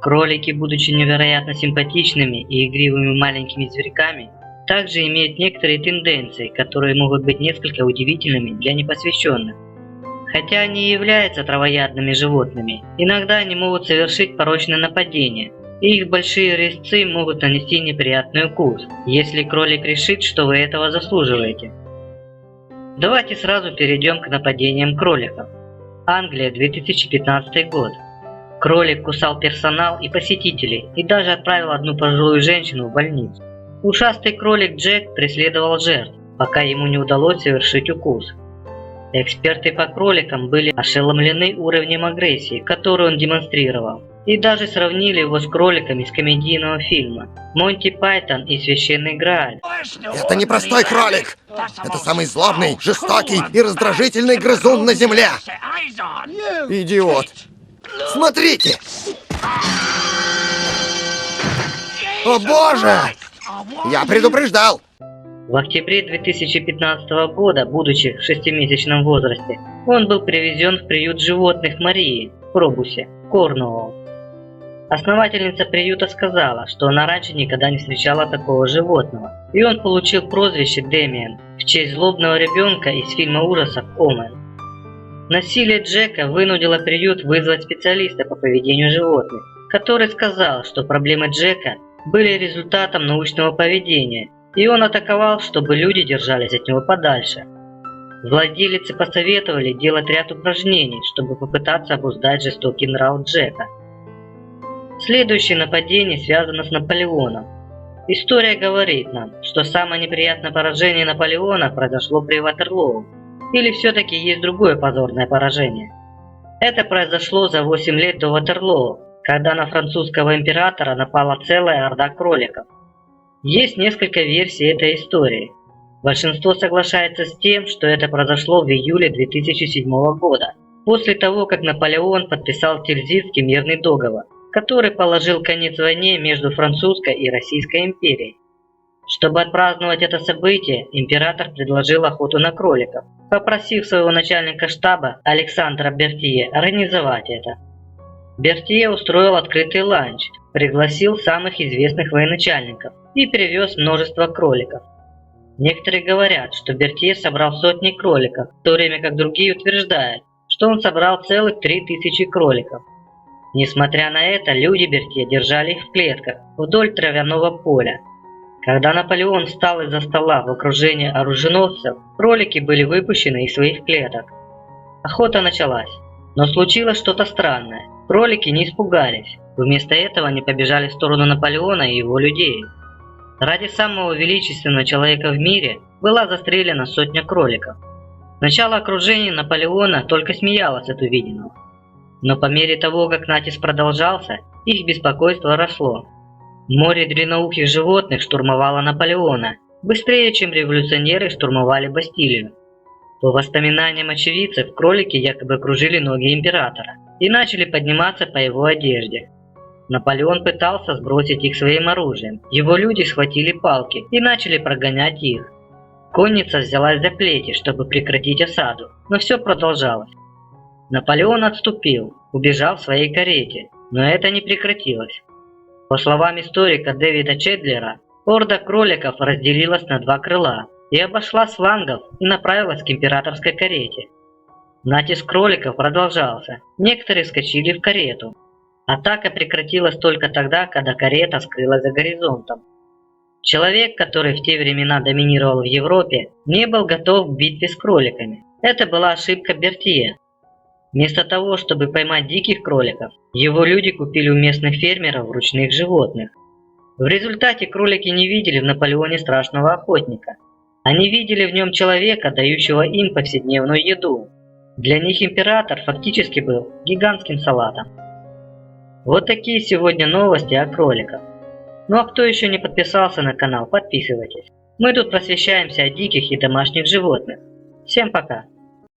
Кролики, будучи невероятно симпатичными и игривыми маленькими зверьками, также имеют некоторые тенденции, которые могут быть несколько удивительными для непосвященных. Хотя они и являются травоядными животными, иногда они могут совершить порочное нападение, и их большие резцы могут нанести неприятный укус, если кролик решит, что вы этого заслуживаете. Давайте сразу перейдем к нападениям кроликов. Англия, 2015 год. Кролик кусал персонал и посетителей и даже отправил одну пожилую женщину в больницу. Ушастый кролик Джек преследовал жертв, пока ему не удалось совершить укус. Эксперты по кроликам были ошеломлены уровнем агрессии, которую он демонстрировал, и даже сравнили его с кроликами из комедийного фильма «Монти Пайтон и Священный Грааль». Это не простой кролик! Это самый злобный, жестокий и раздражительный грызун на земле! Идиот! Смотрите! О боже! Я предупреждал! В октябре 2015 года, будучи в 6-месячном возрасте, он был привезен в приют животных Марии в Пробусе, Корнуолл. Основательница приюта сказала, что она раньше никогда не встречала такого животного, и он получил прозвище Дэмиан в честь злобного ребенка из фильма ужасов «Омен». Насилие Джека вынудило приют вызвать специалиста по поведению животных, который сказал, что проблемы Джека были результатом научного поведения, и он атаковал, чтобы люди держались от него подальше. Владелицы посоветовали делать ряд упражнений, чтобы попытаться обуздать жестокий нрав Джека. Следующее нападение связано с Наполеоном. История говорит нам, что самое неприятное поражение Наполеона произошло при Ватерлоу. Или все-таки есть другое позорное поражение? Это произошло за 8 лет до Ватерлоу, когда на французского императора напала целая орда кроликов. Есть несколько версий этой истории. Большинство соглашается с тем, что это произошло в июле 2007 года, после того, как Наполеон подписал Тильзитский мирный договор, который положил конец войне между Французской и Российской империей. Чтобы отпраздновать это событие, император предложил охоту на кроликов, попросив своего начальника штаба Александра Бертье организовать это. Бертье устроил открытый ланч, пригласил самых известных военачальников и привез множество кроликов. Некоторые говорят, что Бертье собрал сотни кроликов, в то время как другие утверждают, что он собрал целых 3000 кроликов. Несмотря на это, люди Бертье держали их в клетках вдоль травяного поля. Когда Наполеон встал из-за стола в окружении оруженосцев, кролики были выпущены из своих клеток. Охота началась, но случилось что-то странное. Кролики не испугались, вместо этого они побежали в сторону Наполеона и его людей. Ради самого величественного человека в мире была застрелена сотня кроликов. Сначала окружение Наполеона только смеялось от увиденного. Но по мере того, как натиск продолжался, их беспокойство росло. Море длинноухих животных штурмовало Наполеона, быстрее, чем революционеры штурмовали Бастилию. По воспоминаниям очевидцев, кролики якобы окружили ноги императора и начали подниматься по его одежде. Наполеон пытался сбросить их своим оружием, его люди схватили палки и начали прогонять их. Конница взялась за плети, чтобы прекратить осаду, но все продолжалось. Наполеон отступил, убежал в своей карете, но это не прекратилось. По словам историка Дэвида Чедлера, орда кроликов разделилась на два крыла и обошла с флангов и направилась к императорской карете. Натиск кроликов продолжался, некоторые вскочили в карету. Атака прекратилась только тогда, когда карета скрылась за горизонтом. Человек, который в те времена доминировал в Европе, не был готов к битве с кроликами. Это была ошибка Бертье. Вместо того, чтобы поймать диких кроликов, его люди купили у местных фермеров ручных животных. В результате кролики не видели в Наполеоне страшного охотника. Они видели в нем человека, дающего им повседневную еду. Для них император фактически был гигантским салатом. Вот такие сегодня новости о кроликах. Ну а кто еще не подписался на канал, подписывайтесь. Мы тут просвещаемся о диких и домашних животных. Всем пока!